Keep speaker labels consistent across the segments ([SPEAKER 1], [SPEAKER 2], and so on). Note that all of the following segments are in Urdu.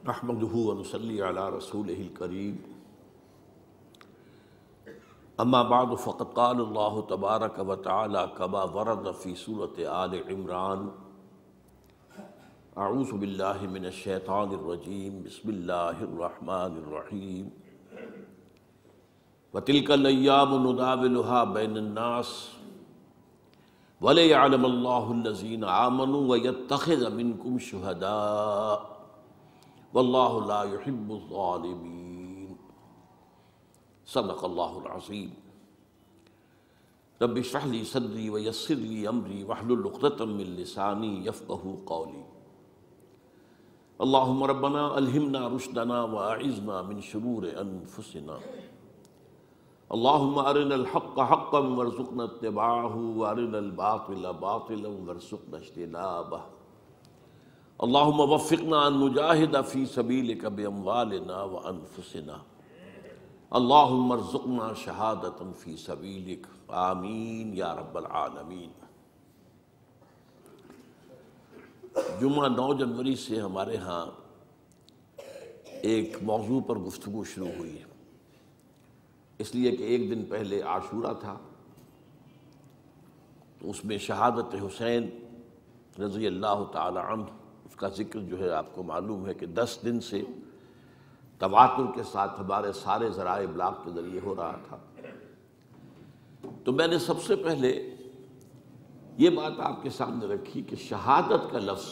[SPEAKER 1] نحمده ونصلي على رسوله الكريم اما بعد فقد قال الله تبارك وتعالى كما ورد في سورة آل عمران اعوذ بالله من الشیطان الرجیم بسم اللہ الرحمن الرحیم وتلك الأيام نداولها بين الناس وَلِيَعْلَمَ اللَّهُ الَّذِينَ آمَنُوا وَيَتَّخِذَ مِنكُمْ شُهَدَاءَ وَاللَّهُ لَا يُحِبُّ الظَّالِمِينَ صدق اللہ العظیم رب اشرح لي صدری ویسر لي امری واحلل عقدۃ من لسانی یفقہوا قولی اللہم ربنا الہمنا رشدنا واعذنا من شرور انفسنا اللہم ارنا الحق حقا وارزقنا اتباعہ وارنا الباطل باطلا وارزقنا اجتنابہ اللہم وفقنا ان نجاہد فی سبیلک باموالنا وانفسنا اللہم ارزقنا شہادتا فی سبیلک آمین یا رب العالمین۔ جمعہ 9 جنوری سے ہمارے ہاں ایک موضوع پر گفتگو شروع ہوئی ہے، اس لیے کہ ایک دن پہلے عاشورہ تھا، تو اس میں شہادت حسین رضی اللہ تعالی عنہ، اس کا ذکر جو ہے آپ کو معلوم ہے کہ 10 دن سے تواتر کے ساتھ ہمارے سارے ذرائع ابلاغ کے ذریعے ہو رہا تھا۔ تو میں نے سب سے پہلے یہ بات آپ کے سامنے رکھی کہ شہادت کا لفظ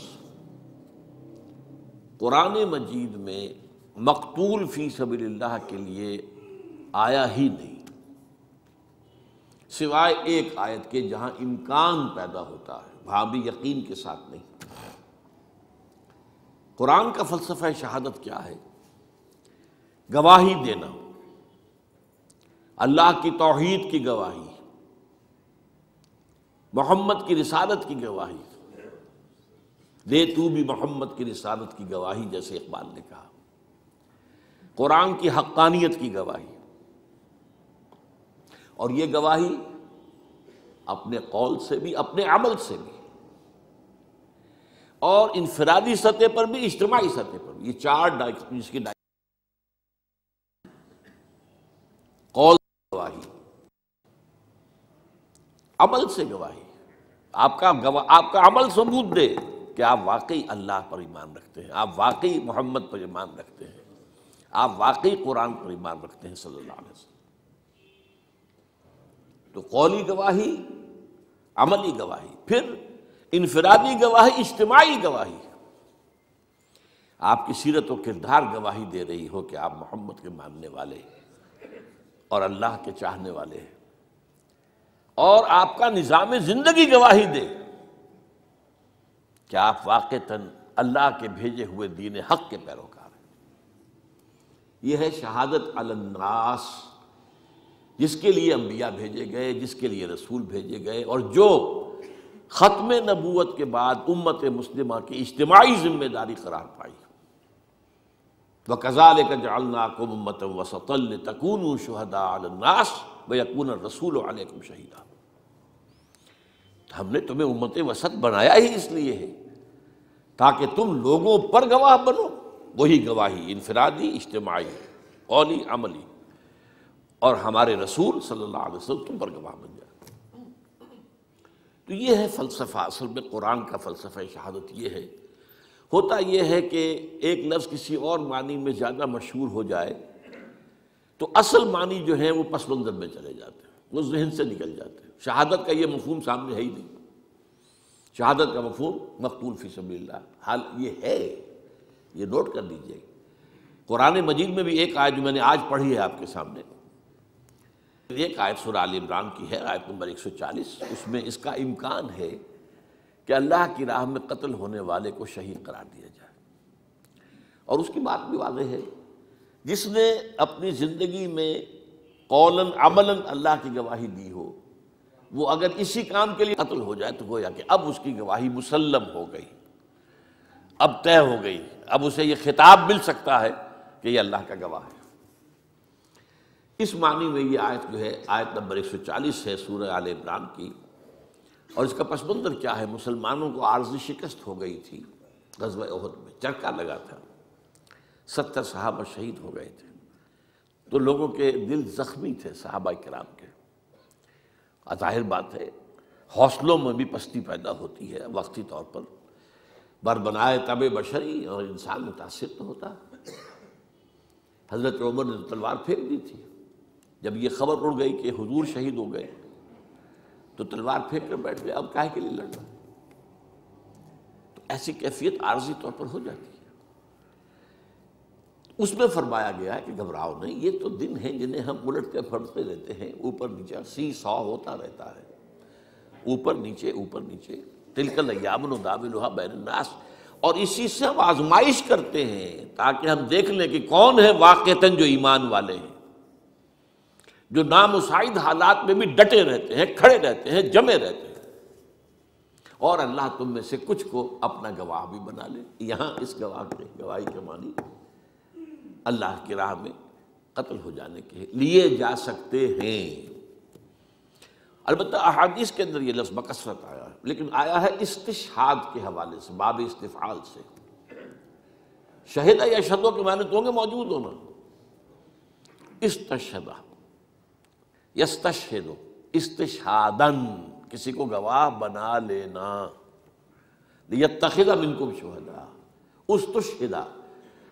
[SPEAKER 1] قرآن مجید میں مقتول فی سبیل اللہ کے لیے آیا ہی نہیں، سوائے ایک آیت کے جہاں امکان پیدا ہوتا ہے، وہاں بھی یقین کے ساتھ نہیں۔ قرآن کا فلسفہ شہادت کیا ہے؟ گواہی دینا، اللہ کی توحید کی گواہی، محمد کی رسالت کی گواہی، دے تو بھی محمد کی رسالت کی گواہی، جیسے اقبال نے کہا، قرآن کی حقانیت کی گواہی، اور یہ گواہی اپنے قول سے بھی، اپنے عمل سے بھی، اور انفرادی سطح پر بھی، اجتماعی سطح پر بھی۔ یہ 4 اس کی قول سے گواہی، عمل سے گواہی، آپ کا عمل ثبوت دے کہ آپ واقعی اللہ پر ایمان رکھتے ہیں، آپ واقعی محمد پر ایمان رکھتے ہیں، آپ واقعی قرآن پر ایمان رکھتے ہیں صلی اللہ علیہ وسلم۔ تو قولی گواہی، عملی گواہی، پھر انفرادی گواہی، اجتماعی گواہی، آپ کی سیرت و کردار گواہی دے رہی ہو کہ آپ محمد کے ماننے والے اور اللہ کے چاہنے والے ہیں، اور آپ کا نظام زندگی گواہی دے کہ آپ واقعتاً اللہ کے بھیجے ہوئے دین حق کے پیروکار ہیں۔ یہ ہے شہادت علی الناس، جس کے لیے انبیاء بھیجے گئے، جس کے لیے رسول بھیجے گئے، اور جو ختم نبوت کے بعد امت مسلمہ کی اجتماعی ذمہ داری قرار پائی۔ وَكَذَلِكَ جَعَلْنَاكُمْ أُمَّةً وَسَطًا لِتَكُونُوا شُهَدَاءَ عَلَى النَّاسِ وَيَكُونَ الرَّسُولُ عَلَيْكُمْ شَهِيدًا۔ ہم نے تمہیں امت وسط بنایا ہی اس لیے ہے تاکہ تم لوگوں پر گواہ بنو، وہی گواہی انفرادی، اجتماعی، قولی، عملی، اور ہمارے رسول صلی اللہ علیہ وسلم تم پر گواہ بن جائے۔ تو یہ ہے فلسفہ، اصل میں قرآن کا فلسفہ شہادت یہ ہے۔ ہوتا یہ ہے کہ ایک لفظ کسی اور معنی میں زیادہ مشہور ہو جائے تو اصل معنی جو ہے وہ پس منظر میں چلے جاتے ہیں، وہ ذہن سے نکل جاتے ہیں۔ شہادت کا یہ مفہوم سامنے ہے ہی نہیں، شہادت کا مفہوم مقتول فی سبیل اللہ، حال یہ ہے، یہ نوٹ کر لیجئے۔ قرآن مجید میں بھی ایک آیت جو میں نے آج پڑھی ہے آپ کے سامنے، ایک آیت سورہ آل عمران کی ہے، آیت نمبر 140، اس میں اس کا امکان ہے کہ اللہ کی راہ میں قتل ہونے والے کو شہید قرار دیا جائے، اور اس کی بات بھی واضح ہے، جس نے اپنی زندگی میں قولاً عملاً اللہ کی گواہی دی ہو، وہ اگر اسی کام کے لیے قتل ہو جائے تو گویا کہ اب اس کی گواہی مسلم ہو گئی، اب طے ہو گئی، اب اسے یہ خطاب مل سکتا ہے کہ یہ اللہ کا گواہ ہے۔ اس معنی میں یہ آیت جو ہے، آیت نمبر 140 ہے سورہ آل عمران کی، اور اس کا پس منظر کیا ہے؟ مسلمانوں کو عارضی شکست ہو گئی تھی غزوہ احد میں، چرکا لگا تھا، 70 صحابہ شہید ہو گئے تھے، تو لوگوں کے دل زخمی تھے صحابہ کرام کے۔ ظاہر بات ہے حوصلوں میں بھی پستی پیدا ہوتی ہے وقتی طور پر، بر بنائے طب بشری، اور انسان متاثر تو ہوتا ہے۔ حضرت عمر نے تلوار پھینک دی تھی، جب یہ خبر اڑ گئی کہ حضور شہید ہو گئے تو تلوار پھینک کر بیٹھ گئے، اب کاہے کے لیے لڑنا؟ تو ایسی کیفیت عارضی طور پر ہو جاتی ہے۔ اس میں فرمایا گیا ہے کہ گھبراؤ نہیں، یہ تو دن ہیں جنہیں ہم الٹ کے پھرتے رہتے ہیں، اوپر نیچے سی سو ہوتا رہتا ہے، اوپر نیچے اوپر نیچے، تلک الایام نداولها بین الناس، اور اسی سے ہم آزمائش کرتے ہیں تاکہ ہم دیکھ لیں کہ کون ہے واقعتاً جو ایمان والے ہیں، جو نامساعد حالات میں بھی ڈٹے رہتے ہیں، کھڑے رہتے ہیں، جمے رہتے ہیں، اور اللہ تم میں سے کچھ کو اپنا گواہ بھی بنا لے۔ یہاں اس گواہی کے معنی اللہ کی راہ میں قتل ہو جانے کے لیے جا سکتے ہیں۔ البتہ احادیث کے اندر یہ لفظ بکثرت آیا ہے، لیکن آیا ہے استشہاد کے حوالے سے، باب استفعال سے۔ شہدہ یا شہدوں کے معنی تو ہوں گے موجود ہونا، استشہدہ یستشہد استشہادن، کسی کو گواہ بنا لینا، لیتخذ منکم شہداء، استشہدہ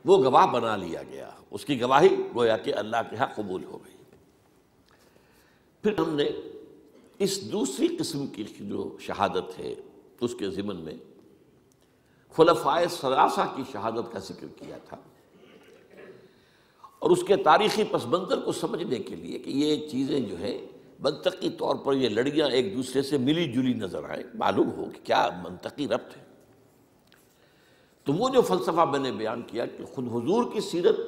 [SPEAKER 1] وہ گواہ بنا لیا گیا، اس کی گواہی گویا کہ اللہ کے ہاں قبول ہو گئی۔ پھر ہم نے اس دوسری قسم کی جو شہادت ہے اس کے ضمن میں خلفائے ثلاثہ کی شہادت کا ذکر کیا تھا، اور اس کے تاریخی پس منظر کو سمجھنے کے لیے کہ یہ چیزیں جو ہے منطقی طور پر یہ لڑیاں ایک دوسرے سے ملی جلی نظر آئیں، معلوم ہو کہ کیا منطقی ربط ہے، تو وہ جو فلسفہ میں نے بیان کیا کہ خود حضور کی سیرت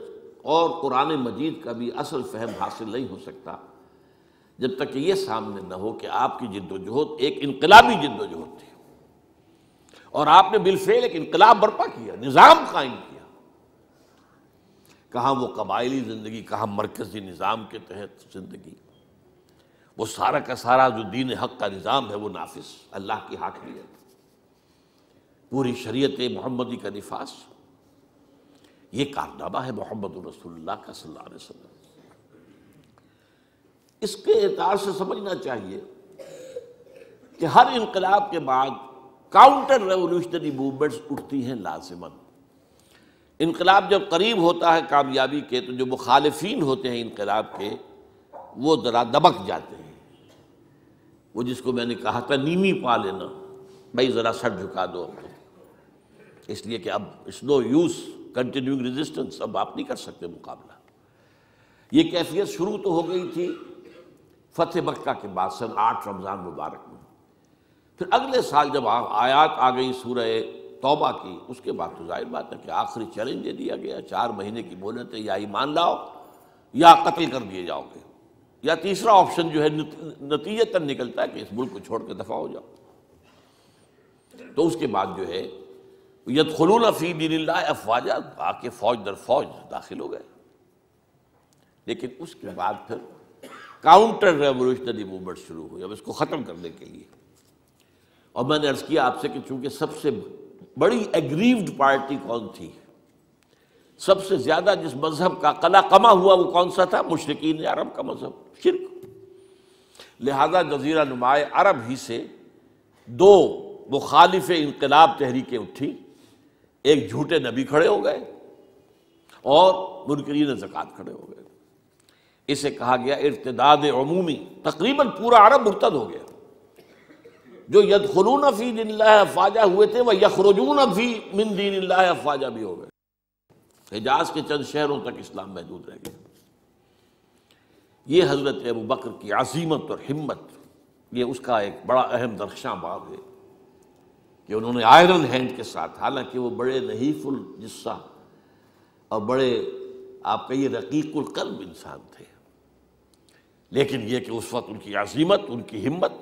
[SPEAKER 1] اور قرآن مجید کا بھی اصل فہم حاصل نہیں ہو سکتا جب تک کہ یہ سامنے نہ ہو کہ آپ کی جد و جہد ایک انقلابی جد و جہد تھی، اور آپ نے بالفعل ایک انقلاب برپا کیا، نظام قائم کیا، کہاں وہ قبائلی زندگی، کہاں مرکزی نظام کے تحت زندگی، وہ سارا کا سارا جو دین حق کا نظام ہے وہ نافذ، اللہ کی حاکمیت، پوری شریعت محمدی کا نفاذ، یہ کارنامہ ہے محمد رسول اللہ کا صلی اللہ علیہ وسلم۔ اس کے اعتبار سے سمجھنا چاہیے کہ ہر انقلاب کے بعد کاؤنٹر ریولوشنری موومنٹس اٹھتی ہیں لازماً۔ انقلاب جب قریب ہوتا ہے کامیابی کے تو جو مخالفین ہوتے ہیں انقلاب کے وہ ذرا دبک جاتے ہیں، وہ جس کو میں نے کہا تھا نیمی پا لینا، بھائی ذرا سر جھکا دو اب تو، اس لیے کہ اب it's no use continuing resistance, اب آپ نہیں کر سکتے مقابلہ۔ یہ کیفیت شروع تو ہو گئی تھی فتح مکہ کے بعد سن 8 رمضان مبارک میں، پھر اگلے سال جب آیات آ گئی سورہ توبہ کی، اس کے بعد تو ظاہر بات ہے کہ آخری چیلنج دے دیا گیا، 4 مہینے کی مہلت ہے، یا ایمان لاؤ یا قتل کر دیے جاؤ گے، یا تیسرا آپشن جو ہے نتیجتاً نکلتا ہے کہ اس ملک کو چھوڑ کے دفع ہو جاؤ۔ تو اس کے بعد جو ہے یدخلون فی دین اللہ افواجا، آ کے فوج در فوج داخل ہو گئے، لیکن اس کے بعد پھر کاؤنٹر ریولوشنری موومنٹ شروع ہوئی اب اس کو ختم کرنے کے لیے۔ اور میں نے عرض کیا آپ سے کہ چونکہ سب سے بڑی ایگریوڈ پارٹی کون تھی، سب سے زیادہ جس مذہب کا قلع قمع ہوا وہ کون سا تھا؟ مشرکین عرب کا مذہب، شرک۔ لہذا جزیرہ نمائے عرب ہی سے 2 مخالف انقلاب تحریکیں اٹھی، ایک جھوٹے نبی کھڑے ہو گئے اور منکرین زکوٰۃ کھڑے ہو گئے۔ اسے کہا گیا ارتداد عمومی، تقریباً پورا عرب مرتد ہو گیا۔ جو یدخلون فی دین اللہ افواجا ہوئے تھے وہ یخرجون فی من دین اللہ افواجا بھی ہو گئے، حجاز کے چند شہروں تک اسلام محدود رہ گیا۔ یہ حضرت ابوبکر کی عزیمت اور ہمت، یہ اس کا ایک بڑا اہم درخشاں باب ہے کہ انہوں نے آئرن ہینڈ کے ساتھ، حالانکہ وہ بڑے نحیف الجثہ اور بڑے آپ کہیے رقیق القلب انسان تھے، لیکن یہ کہ اس وقت ان کی عزیمت، ان کی ہمت